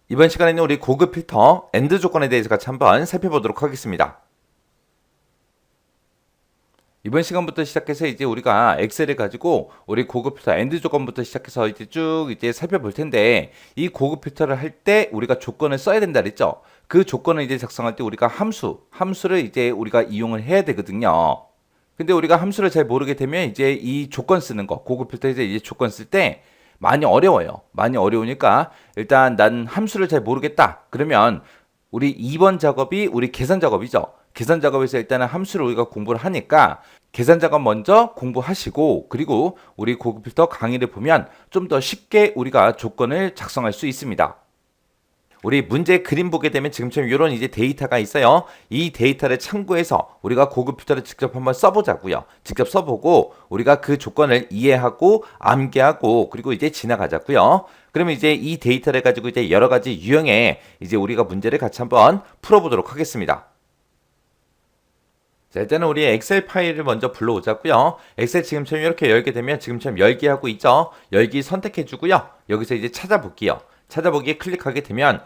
이번 시간에는 우리 고급 필터 AND 조건에 대해서 같이 한번 살펴보도록 하겠습니다. 이번 시간부터 시작해서 이제 우리가 엑셀을 가지고 우리 고급 필터 AND 조건부터 시작해서 이제 쭉 이제 살펴볼 텐데, 이 고급 필터를 할 때 우리가 조건을 써야 된다 그랬죠. 그 조건을 이제 작성할 때 우리가 함수를 이제 우리가 이용을 해야 되거든요. 근데 우리가 함수를 잘 모르게 되면 이제 이 조건 쓰는 거, 고급 필터에서 이제 조건 쓸 때 많이 어려워요. 많이 어려우니까 일단 난 함수를 잘 모르겠다. 그러면 우리 2번 작업이 우리 계산 작업이죠. 계산 작업에서 일단은 함수를 우리가 공부를 하니까 계산 작업 먼저 공부하시고, 그리고 우리 고급 필터 강의를 보면 좀 더 쉽게 우리가 조건을 작성할 수 있습니다. 우리 문제 그림 보게 되면 지금처럼 이런 이제 데이터가 있어요. 이 데이터를 참고해서 우리가 고급 필터를 직접 한번 써보자고요. 직접 써보고 우리가 그 조건을 이해하고 암기하고 그리고 이제 지나가자고요. 그러면 이제 이 데이터를 가지고 이제 여러 가지 유형의 이제 우리가 문제를 같이 한번 풀어보도록 하겠습니다. 자, 일단은 우리 엑셀 파일을 먼저 불러오자고요. 엑셀 지금처럼 이렇게 열게 되면 지금처럼 열기 하고 있죠. 열기 선택해 주고요. 여기서 이제 찾아볼게요. 찾아보기에 클릭하게 되면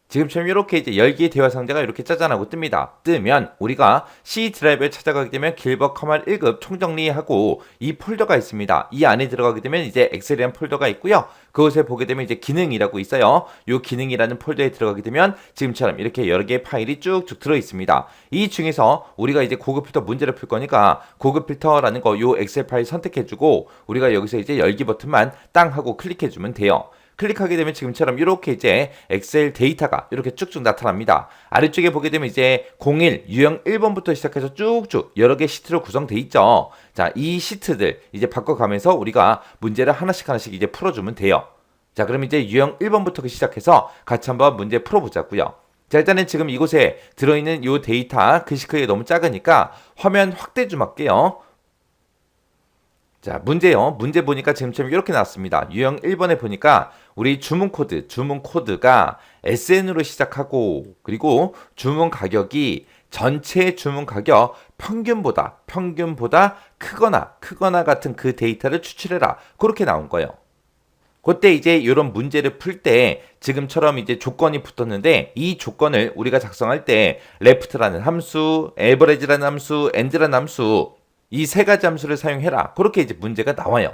지금처럼 이렇게 이제 열기의 대화 상자가 이렇게 짜잔하고 뜹니다. 뜨면 우리가 C 드라이브에 찾아가게 되면 길버 커말 1급 총정리하고 이 폴더가 있습니다. 이 안에 들어가게 되면 이제 엑셀이라는 폴더가 있고요. 그것에 보게 되면 이제 기능이라고 있어요. 이 기능이라는 폴더에 들어가게 되면 지금처럼 이렇게 여러 개의 파일이 쭉쭉 들어 있습니다. 이 중에서 우리가 이제 고급 필터 문제를 풀 거니까 고급 필터라는 거 요 엑셀 파일 선택해주고 우리가 여기서 이제 열기 버튼만 땅 하고 클릭해주면 돼요. 클릭하게 되면 지금처럼 이렇게 이제 엑셀 데이터가 이렇게 쭉쭉 나타납니다. 아래쪽에 보게 되면 이제 01 유형 1번부터 시작해서 쭉쭉 여러 개 시트로 구성되어 있죠. 자, 이 시트들 이제 바꿔가면서 우리가 문제를 하나씩 이제 풀어주면 돼요. 자, 그럼 이제 유형 1번부터 시작해서 같이 한번 문제 풀어보자고요. 자, 일단은 지금 이곳에 들어있는 이 데이터 글씨 크기가 너무 작으니까 화면 확대 좀 할게요. 자, 문제요. 문제 보니까 지금처럼 이렇게 나왔습니다. 유형 1번에 보니까 우리 주문 코드가 SN으로 시작하고 그리고 주문 가격이 전체 주문 가격 평균보다 크거나 같은 그 데이터를 추출해라. 그렇게 나온 거예요. 그때 이제 이런 문제를 풀 때 지금처럼 이제 조건이 붙었는데 이 조건을 우리가 작성할 때 left라는 함수, average라는 함수, and라는 함수 이 세 가지 함수를 사용해라. 그렇게 이제 문제가 나와요.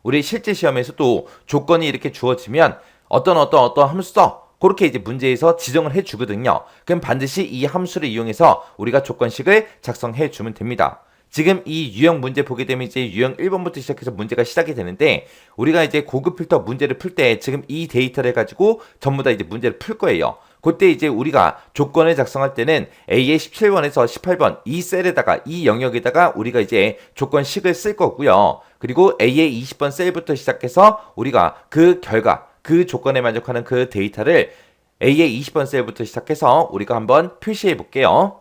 우리 실제 시험에서도 조건이 이렇게 주어지면 어떤 함수 써. 그렇게 이제 문제에서 지정을 해 주거든요. 그럼 반드시 이 함수를 이용해서 우리가 조건식을 작성해 주면 됩니다. 지금 이 유형 문제 보게 되면 이제 유형 1번부터 시작해서 문제가 시작이 되는데 우리가 이제 고급 필터 문제를 풀 때 지금 이 데이터를 가지고 전부 다 이제 문제를 풀 거예요. 그때 이제 우리가 조건을 작성할 때는 A의 17번에서 18번 이 셀에다가 이 영역에다가 우리가 이제 조건식을 쓸 거고요. 그리고 A의 20번 셀부터 시작해서 우리가 그 결과, 그 조건에 만족하는 그 데이터를 A의 20번 셀부터 시작해서 우리가 한번 표시해 볼게요.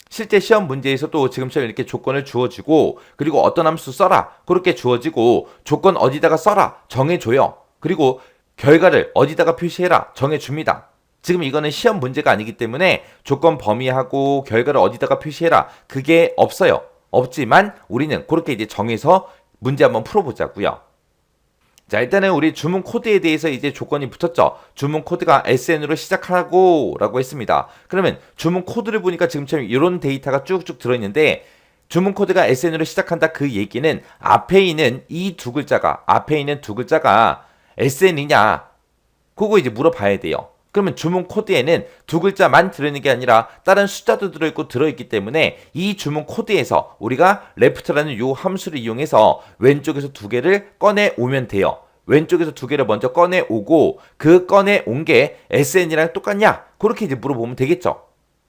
실제 시험 문제에서도 지금처럼 이렇게 조건을 주어지고 그리고 어떤 함수 써라 그렇게 주어지고 조건 어디다가 써라 정해줘요. 그리고 결과를 어디다가 표시해라 정해줍니다. 지금 이거는 시험 문제가 아니기 때문에 조건 범위하고 결과를 어디다가 표시해라 그게 없어요. 없지만 우리는 그렇게 이제 정해서 문제 한번 풀어보자고요. 자, 일단은 우리 주문 코드에 대해서 이제 조건이 붙었죠. 주문 코드가 SN으로 시작하고 라고 했습니다. 그러면 주문 코드를 보니까 지금처럼 이런 데이터가 쭉쭉 들어있는데 주문 코드가 SN으로 시작한다 그 얘기는 앞에 있는 두 글자가 SN이냐 그거 이제 물어봐야 돼요. 그러면 주문 코드에는 두 글자만 들어있는 게 아니라 다른 숫자도 들어있고 들어있기 때문에 이 주문 코드에서 우리가 left라는 요 함수를 이용해서 왼쪽에서 두 개를 꺼내 오면 돼요. 왼쪽에서 두 개를 먼저 꺼내 오고 그 꺼내 온 게 SN이랑 똑같냐? 그렇게 이제 물어보면 되겠죠.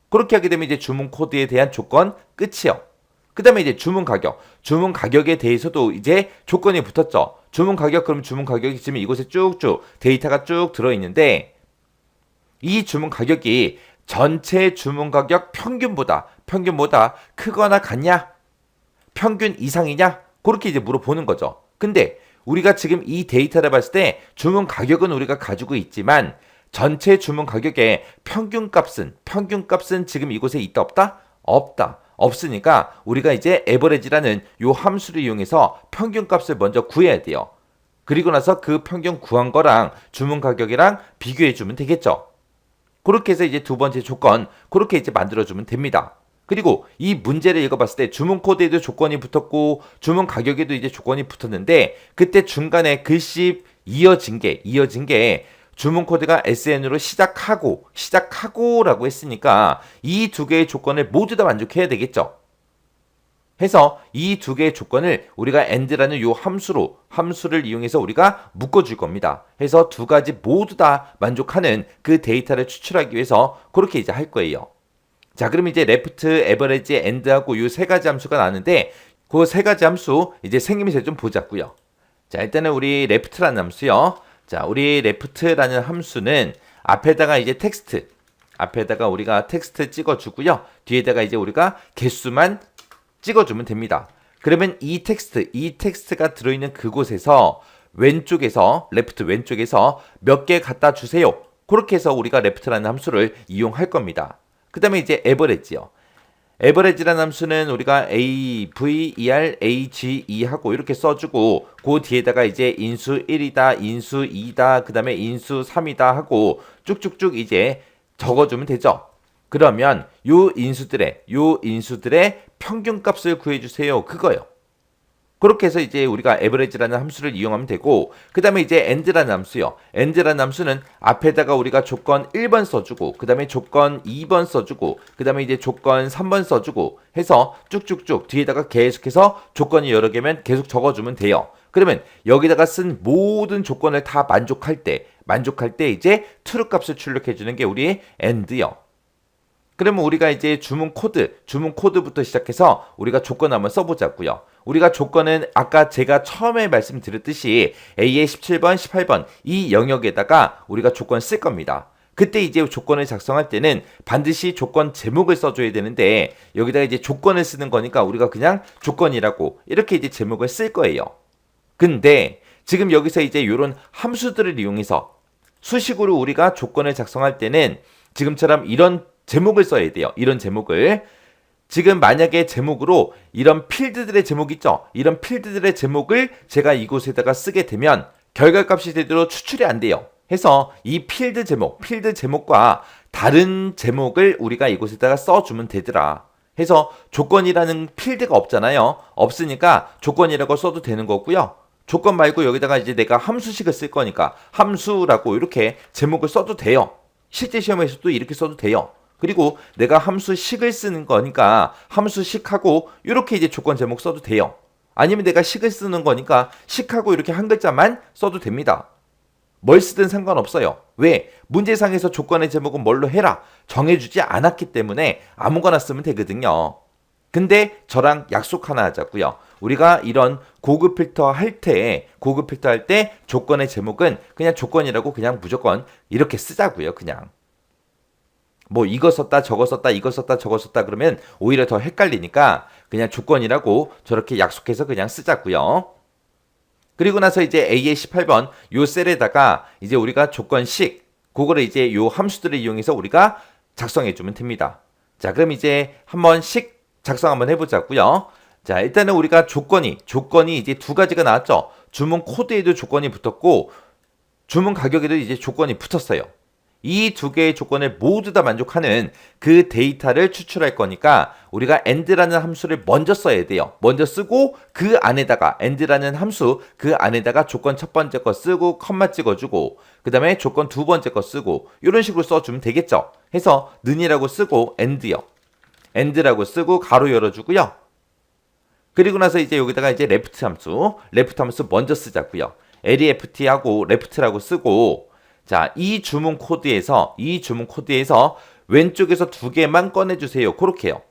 그렇게 하게 되면 이제 주문 코드에 대한 조건 끝이요. 그 다음에 이제 주문 가격에 대해서도 이제 조건이 붙었죠. 주문 가격 그럼 주문 가격이 지금 이곳에 쭉쭉 데이터가 쭉 들어있는데 이 주문 가격이 전체 주문 가격 평균보다 크거나 같냐? 평균 이상이냐? 그렇게 이제 물어보는 거죠. 근데 우리가 지금 이 데이터를 봤을 때 주문 가격은 우리가 가지고 있지만 전체 주문 가격의 평균값은 지금 이곳에 있다 없다? 없다. 없으니까 우리가 이제 average라는 요 함수를 이용해서 평균값을 먼저 구해야 돼요. 그리고 나서 그 평균 구한 거랑 주문 가격이랑 비교해 주면 되겠죠. 그렇게 해서 이제 두 번째 조건 그렇게 이제 만들어 주면 됩니다. 그리고 이 문제를 읽어봤을 때 주문 코드에도 조건이 붙었고 주문 가격에도 이제 조건이 붙었는데 그때 중간에 글씨 이어진 게 주문 코드가 SN으로 시작하고라고 했으니까 이 두 개의 조건을 모두 다 만족해야 되겠죠. 해서 이 두 개의 조건을 우리가 and라는 요 함수를 이용해서 우리가 묶어줄 겁니다. 해서 두 가지 모두 다 만족하는 그 데이터를 추출하기 위해서 그렇게 이제 할 거예요. 자, 그럼 이제 left, average, and하고 요 세 가지 함수가 나왔는데 그 세 가지 함수 이제 생김새 좀 보자고요. 자, 일단은 우리 left라는 함수요. 자, 우리 left라는 함수는 앞에다가 이제 앞에다가 우리가 텍스트 찍어주고요. 뒤에다가 이제 우리가 개수만 찍어주면 됩니다. 그러면 이 텍스트가 들어있는 그곳에서 레프트 왼쪽에서 몇 개 갖다 주세요. 그렇게 해서 우리가 left라는 함수를 이용할 겁니다. 그 다음에 이제 average요. average라는 함수는 우리가 average 하고 이렇게 써주고 그 뒤에다가 이제 인수 1이다, 인수 2다, 그 다음에 인수 3이다 하고 쭉쭉쭉 이제 적어주면 되죠. 그러면 요 인수들의 평균값을 구해주세요. 그거요. 그렇게 해서 이제 우리가 average라는 함수를 이용하면 되고 그 다음에 이제 and라는 함수요. and라는 함수는 앞에다가 우리가 조건 1번 써주고 그 다음에 조건 2번 써주고 그 다음에 이제 조건 3번 써주고 해서 쭉쭉쭉 뒤에다가 계속해서 조건이 여러 개면 계속 적어주면 돼요. 그러면 여기다가 쓴 모든 조건을 다 만족할 때 이제 true 값을 출력해주는 게 우리 and요. 그러면 우리가 이제 주문 코드부터 시작해서 우리가 조건 한번 써보자고요. 우리가 조건은 아까 제가 처음에 말씀드렸듯이 A의 17번, 18번 이 영역에다가 우리가 조건 쓸 겁니다. 그때 이제 조건을 작성할 때는 반드시 조건 제목을 써줘야 되는데 여기다가 이제 조건을 쓰는 거니까 우리가 그냥 조건이라고 이렇게 이제 제목을 쓸 거예요. 근데 지금 여기서 이제 이런 함수들을 이용해서 수식으로 우리가 조건을 작성할 때는 지금처럼 이런 제목을 써야 돼요. 이런 제목을. 지금 만약에 제목으로 이런 필드들의 제목 있죠? 이런 필드들의 제목을 제가 이곳에다가 쓰게 되면 결과값이 제대로 추출이 안 돼요. 해서 이 필드 제목과 다른 제목을 우리가 이곳에다가 써주면 되더라. 해서 조건이라는 필드가 없잖아요. 없으니까 조건이라고 써도 되는 거고요. 조건 말고 여기다가 이제 내가 함수식을 쓸 거니까 함수라고 이렇게 제목을 써도 돼요. 실제 시험에서도 이렇게 써도 돼요. 그리고 내가 함수식을 쓰는 거니까 함수식하고 이렇게 이제 조건 제목 써도 돼요. 아니면 내가 식을 쓰는 거니까 식하고 이렇게 한 글자만 써도 됩니다. 뭘 쓰든 상관없어요. 왜? 문제상에서 조건의 제목은 뭘로 해라 정해주지 않았기 때문에 아무거나 쓰면 되거든요. 근데 저랑 약속 하나 하자고요. 우리가 이런 고급 필터 할 때 조건의 제목은 그냥 조건이라고 그냥 무조건 이렇게 쓰자고요. 그냥. 뭐 이거 썼다 저거 썼다 이거 썼다 저거 썼다 그러면 오히려 더 헷갈리니까 그냥 조건이라고 저렇게 약속해서 그냥 쓰자고요. 그리고 나서 이제 A의 18번 요 셀에다가 이제 우리가 조건식 그거를 이제 요 함수들을 이용해서 우리가 작성해 주면 됩니다. 자, 그럼 이제 한번 식 작성 한번 해보자고요. 자, 일단은 우리가 조건이 이제 두 가지가 나왔죠. 주문 코드에도 조건이 붙었고 주문 가격에도 이제 조건이 붙었어요. 이 두 개의 조건을 모두 다 만족하는 그 데이터를 추출할 거니까 우리가 and라는 함수를 먼저 써야 돼요. 먼저 쓰고 그 안에다가 and라는 함수 그 안에다가 조건 첫 번째 거 쓰고 컴마 찍어주고 그 다음에 조건 두 번째 거 쓰고 이런 식으로 써주면 되겠죠. 해서 는이라고 쓰고 and요. and라고 쓰고 가로 열어주고요. 그리고 나서 이제 여기다가 이제 left 함수 먼저 쓰자고요. left하고 left라고 쓰고 자, 이 주문 코드에서 왼쪽에서 두 개만 꺼내주세요. 그렇게요.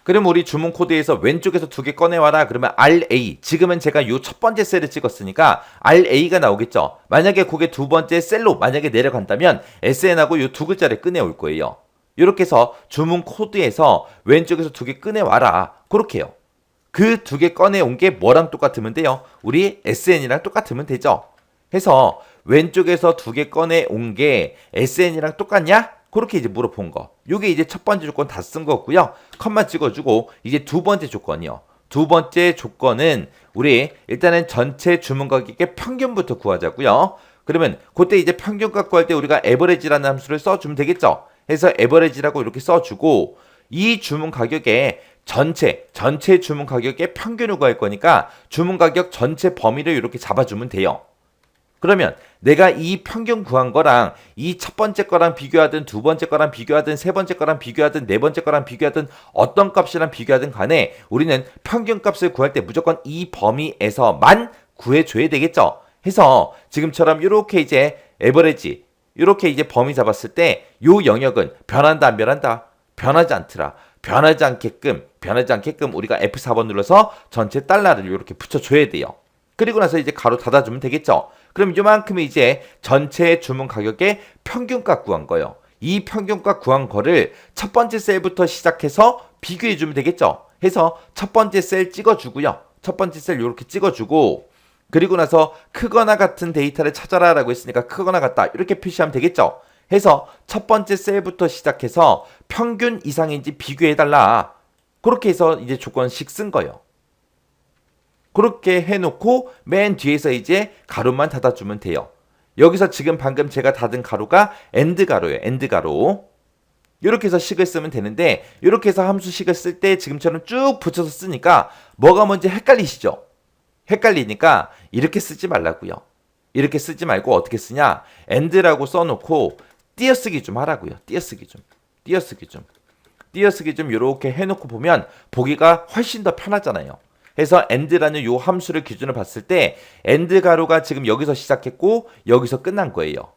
그럼 우리 주문 코드에서 왼쪽에서 두 개 꺼내와라. 그러면 RA. 지금은 제가 요 첫 번째 셀을 찍었으니까 RA가 나오겠죠. 만약에 그게 두 번째 셀로 만약에 내려간다면 SN하고 요 두 글자를 꺼내올 거예요. 이렇게 해서 주문 코드에서 왼쪽에서 두 개 꺼내와라. 그렇게요. 그 두 개 꺼내온 게 뭐랑 똑같으면 돼요? 우리 SN이랑 똑같으면 되죠. 해서 왼쪽에서 두 개 꺼내온 게 SN이랑 똑같냐? 그렇게 이제 물어본 거. 요게 이제 첫 번째 조건 다 쓴 거고요. 컴마 찍어주고 이제 두 번째 조건이요. 두 번째 조건은 우리 일단은 전체 주문 가격의 평균부터 구하자고요. 그러면 그때 이제 평균값 구할 때 우리가 에버리지라는 함수를 써주면 되겠죠. 해서 에버리지라고 이렇게 써주고 이 주문 가격에 전체 주문 가격의 평균을 구할 거니까 주문 가격 전체 범위를 이렇게 잡아주면 돼요. 그러면 내가 이 평균 구한 거랑 이 첫 번째 거랑 비교하든 두 번째 거랑 비교하든 세 번째 거랑 비교하든 네 번째 거랑 비교하든 어떤 값이랑 비교하든 간에 우리는 평균 값을 구할 때 무조건 이 범위에서만 구해줘야 되겠죠. 해서 지금처럼 이렇게 이제 에버리지 이렇게 이제 범위 잡았을 때 요 영역은 변한다 안 변한다? 변하지 않더라. 변하지 않게끔 우리가 F4번 눌러서 전체 달러를 이렇게 붙여줘야 돼요. 그리고 나서 이제 가로 닫아주면 되겠죠. 그럼 이만큼이 이제 전체 주문 가격의 평균값 구한 거예요. 이 평균값 구한 거를 첫 번째 셀부터 시작해서 비교해주면 되겠죠. 해서 첫 번째 셀 찍어주고요. 첫 번째 셀 이렇게 찍어주고 그리고 나서 크거나 같은 데이터를 찾아라 라고 했으니까 크거나 같다 이렇게 표시하면 되겠죠. 해서 첫 번째 셀부터 시작해서 평균 이상인지 비교해달라. 그렇게 해서 이제 조건식 쓴 거예요. 그렇게 해놓고 맨 뒤에서 이제 가로만 닫아주면 돼요. 여기서 지금 방금 제가 닫은 가로가 엔드 가로예요. 엔드 가로. 이렇게 해서 식을 쓰면 되는데 이렇게 해서 함수식을 쓸 때 지금처럼 쭉 붙여서 쓰니까 뭐가 뭔지 헷갈리시죠? 헷갈리니까 이렇게 쓰지 말라고요. 이렇게 쓰지 말고 어떻게 쓰냐? 엔드라고 써놓고 띄어쓰기 좀 하라고요. 띄어쓰기 좀 이렇게 해놓고 보면 보기가 훨씬 더 편하잖아요. 해서 end라는 요 함수를 기준으로 봤을 때 end 가로가 지금 여기서 시작했고 여기서 끝난 거예요.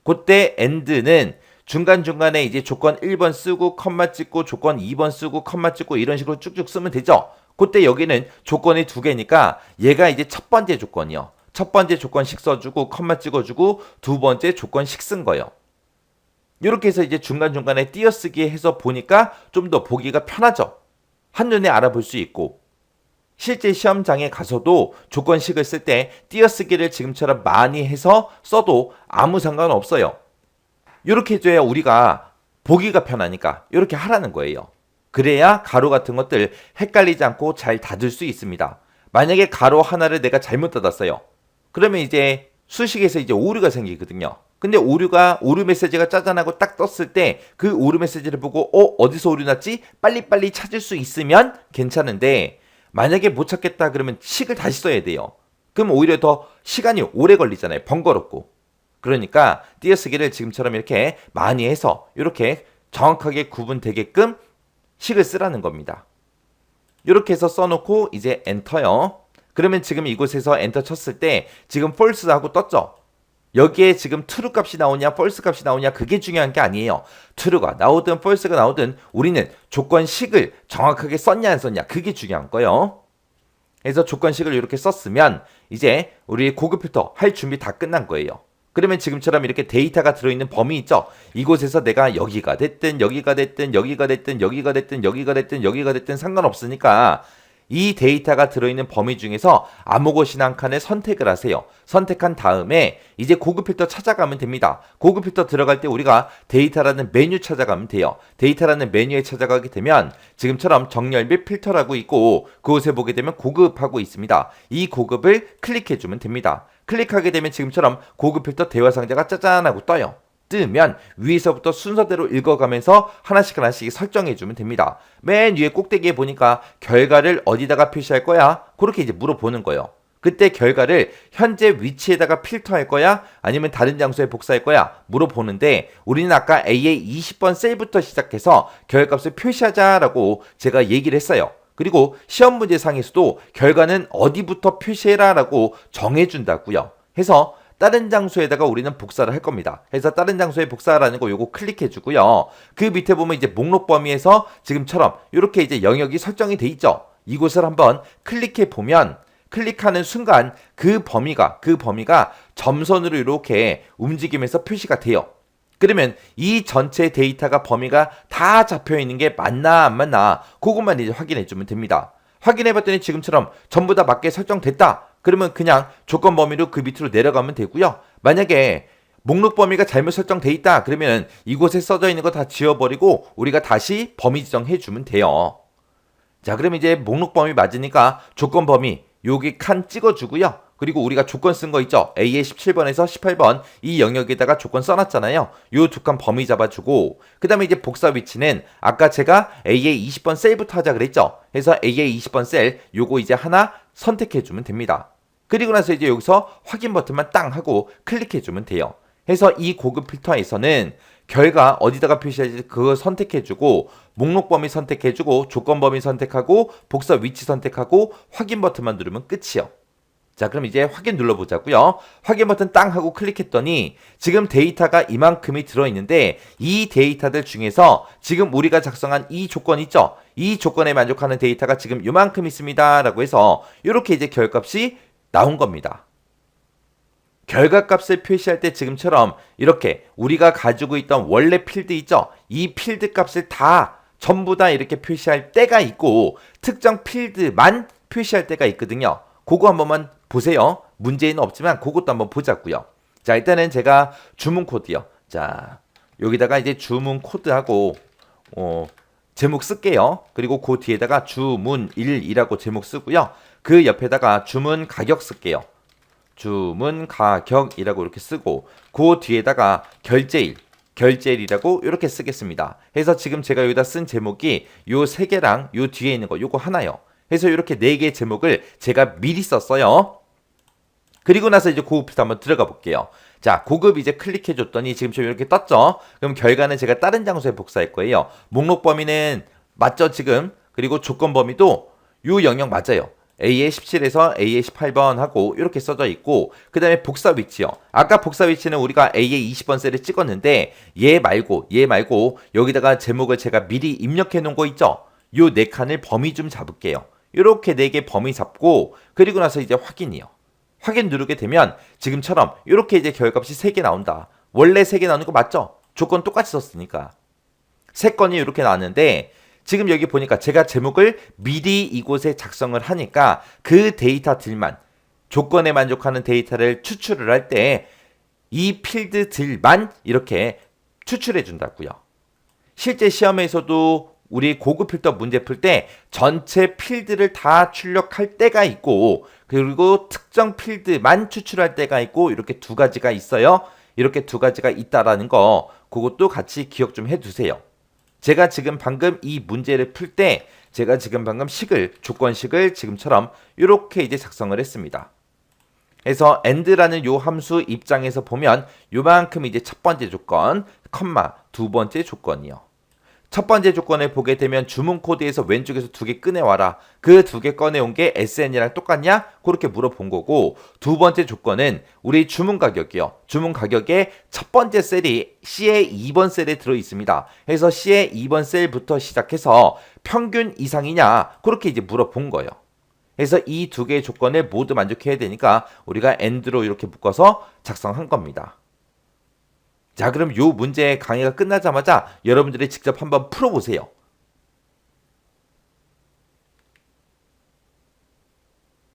그때 end는 중간중간에 이제 조건 1번 쓰고 컴마 찍고 조건 2번 쓰고 컴마 찍고 이런 식으로 쭉쭉 쓰면 되죠. 그때 여기는 조건이 두 개니까 얘가 이제 첫 번째 조건이요. 첫 번째 조건식 써주고 컴마 찍어주고 두 번째 조건식 쓴 거예요. 이렇게 해서 이제 중간중간에 띄어쓰기 해서 보니까 좀 더 보기가 편하죠. 한눈에 알아볼 수 있고 실제 시험장에 가서도 조건식을 쓸 때 띄어쓰기를 지금처럼 많이 해서 써도 아무 상관없어요. 이렇게 해줘야 우리가 보기가 편하니까 이렇게 하라는 거예요. 그래야 가로 같은 것들 헷갈리지 않고 잘 닫을 수 있습니다. 만약에 가로 하나를 내가 잘못 닫았어요. 그러면 이제 수식에서 이제 오류가 생기거든요. 근데 오류 메시지가 짜잔하고 딱 떴을 때 그 오류 메시지를 보고 어디서 오류 났지? 빨리빨리 찾을 수 있으면 괜찮은데 만약에 못 찾겠다 그러면 식을 다시 써야 돼요. 그럼 오히려 더 시간이 오래 걸리잖아요. 번거롭고. 그러니까 띄어쓰기를 지금처럼 이렇게 많이 해서 이렇게 정확하게 구분되게끔 식을 쓰라는 겁니다. 이렇게 해서 써놓고 이제 엔터요. 그러면 지금 이곳에서 엔터 쳤을 때 지금 false하고 떴죠. 여기에 지금 true 값이 나오냐 false 값이 나오냐 그게 중요한 게 아니에요. true가 나오든 false가 나오든 우리는 조건식을 정확하게 썼냐 안 썼냐 그게 중요한 거예요. 그래서 조건식을 이렇게 썼으면 이제 우리 고급 필터 할 준비 다 끝난 거예요. 그러면 지금처럼 이렇게 데이터가 들어있는 범위 있죠. 이곳에서 내가 여기가 됐든 여기가 됐든 여기가 됐든 여기가 됐든 여기가 됐든 여기가 됐든 상관없으니까 이 데이터가 들어있는 범위 중에서 아무 곳이나 한 칸을 선택을 하세요. 선택한 다음에 이제 고급 필터 찾아가면 됩니다. 고급 필터 들어갈 때 우리가 데이터라는 메뉴 찾아가면 돼요. 데이터라는 메뉴에 찾아가게 되면 지금처럼 정렬 및 필터라고 있고 그곳에 보게 되면 고급하고 있습니다. 이 고급을 클릭해주면 됩니다. 클릭하게 되면 지금처럼 고급 필터 대화 상자가 짜잔하고 떠요. 뜨면 위에서부터 순서대로 읽어가면서 하나씩 설정해주면 됩니다. 맨 위에 꼭대기에 보니까 결과를 어디다가 표시할 거야? 그렇게 이제 물어보는 거예요. 그때 결과를 현재 위치에다가 필터할 거야? 아니면 다른 장소에 복사할 거야? 물어보는데 우리는 아까 A의 20번 셀부터 시작해서 결과값을 표시하자라고 제가 얘기를 했어요. 그리고 시험 문제상에서도 결과는 어디부터 표시해라 라고 정해준다고요. 해서 다른 장소에다가 우리는 복사를 할 겁니다. 그래서 다른 장소에 복사라는 거 요거 클릭해 주고요. 그 밑에 보면 이제 목록 범위에서 지금처럼 이렇게 이제 영역이 설정이 돼 있죠. 이곳을 한번 클릭해 보면 클릭하는 순간 그 범위가 점선으로 이렇게 움직이면서 표시가 돼요. 그러면 이 전체 데이터가 범위가 다 잡혀 있는 게 맞나 안 맞나 그것만 이제 확인해 주면 됩니다. 확인해 봤더니 지금처럼 전부 다 맞게 설정됐다. 그러면 그냥 조건 범위로 그 밑으로 내려가면 되고요. 만약에 목록 범위가 잘못 설정돼 있다. 그러면 이곳에 써져 있는 거 다 지워버리고 우리가 다시 범위 지정해 주면 돼요. 자, 그럼 이제 목록 범위 맞으니까 조건 범위 여기 칸 찍어주고요. 그리고 우리가 조건 쓴 거 있죠? A의 17번에서 18번 이 영역에다가 조건 써놨잖아요. 요 두 칸 범위 잡아주고 그 다음에 이제 복사 위치는 아까 제가 A의 20번 셀부터 하자 그랬죠? 그래서 A의 20번 셀 요거 이제 하나 선택해주면 됩니다. 그리고 나서 이제 여기서 확인 버튼만 땅 하고 클릭해주면 돼요. 해서 이 고급 필터에서는 결과 어디다가 표시할지 그거 선택해주고 목록 범위 선택해주고 조건 범위 선택하고 복사 위치 선택하고 확인 버튼만 누르면 끝이요. 자, 그럼 이제 확인 눌러보자고요. 확인 버튼 땅 하고 클릭했더니 지금 데이터가 이만큼이 들어있는데 이 데이터들 중에서 지금 우리가 작성한 이 조건 있죠? 이 조건에 만족하는 데이터가 지금 이만큼 있습니다 라고 해서 이렇게 이제 결값이 나온 겁니다. 결과값을 표시할 때 지금처럼 이렇게 우리가 가지고 있던 원래 필드 있죠? 이 필드 값을 다 전부 다 이렇게 표시할 때가 있고 특정 필드만 표시할 때가 있거든요. 그거 한 번만 보세요. 문제는 없지만 그것도 한번 보자고요. 자, 일단은 제가 주문 코드요. 자, 여기다가 이제 주문 코드하고 제목 쓸게요. 그리고 그 뒤에다가 주문 1이라고 제목 쓰고요. 그 옆에다가 주문 가격 쓸게요. 주문 가격이라고 이렇게 쓰고 그 뒤에다가 결제일이라고 이렇게 쓰겠습니다. 해서 지금 제가 여기다 쓴 제목이 요 세 개랑 요 뒤에 있는 거 요거 하나요. 해서 이렇게 네 개의 제목을 제가 미리 썼어요. 그리고 나서 이제 고급 필터 한번 들어가 볼게요. 자, 고급 이제 클릭해 줬더니 지금 좀 이렇게 떴죠. 그럼 결과는 제가 다른 장소에 복사할 거예요. 목록 범위는 맞죠 지금? 그리고 조건 범위도 요 영역 맞아요. A의 17에서 A의 18번 하고 이렇게 써져 있고 그 다음에 복사 위치요. 아까 복사 위치는 우리가 A의 20번 셀을 찍었는데 얘 말고 여기다가 제목을 제가 미리 입력해 놓은 거 있죠? 요 네 칸을 범위 좀 잡을게요. 이렇게 네 개 범위 잡고 그리고 나서 이제 확인이요. 확인 누르게 되면 지금처럼 이렇게 이제 결값이 3개 나온다. 원래 3개 나오는 거 맞죠? 조건 똑같이 썼으니까. 3건이 이렇게 나왔는데 지금 여기 보니까 제가 제목을 미리 이곳에 작성을 하니까 그 데이터들만 조건에 만족하는 데이터를 추출을 할 때 이 필드들만 이렇게 추출해 준다고요. 실제 시험에서도 우리 고급 필터 문제 풀 때 전체 필드를 다 출력할 때가 있고 그리고 특정 필드만 추출할 때가 있고 이렇게 두 가지가 있어요. 이렇게 두 가지가 있다라는 거 그것도 같이 기억 좀 해두세요. 제가 지금 방금 이 문제를 풀 때 제가 지금 방금 조건식을 지금처럼 이렇게 이제 작성을 했습니다. 그래서 and라는 요 함수 입장에서 보면 요만큼 이제 첫 번째 조건, 컴마 두 번째 조건이요. 첫 번째 조건을 보게 되면 주문 코드에서 왼쪽에서 2개 꺼내와라. 그 2개 꺼내온 게 SN이랑 똑같냐? 그렇게 물어본 거고 두 번째 조건은 우리 주문 가격이요. 주문 가격의 첫 번째 셀이 C의 2번 셀에 들어있습니다. 그래서 C의 2번 셀부터 시작해서 평균 이상이냐? 그렇게 이제 물어본 거예요. 그래서 이 두 개의 조건을 모두 만족해야 되니까 우리가 AND로 이렇게 묶어서 작성한 겁니다. 자, 그럼 요 문제 강의가 끝나자마자 여러분들이 직접 한번 풀어보세요.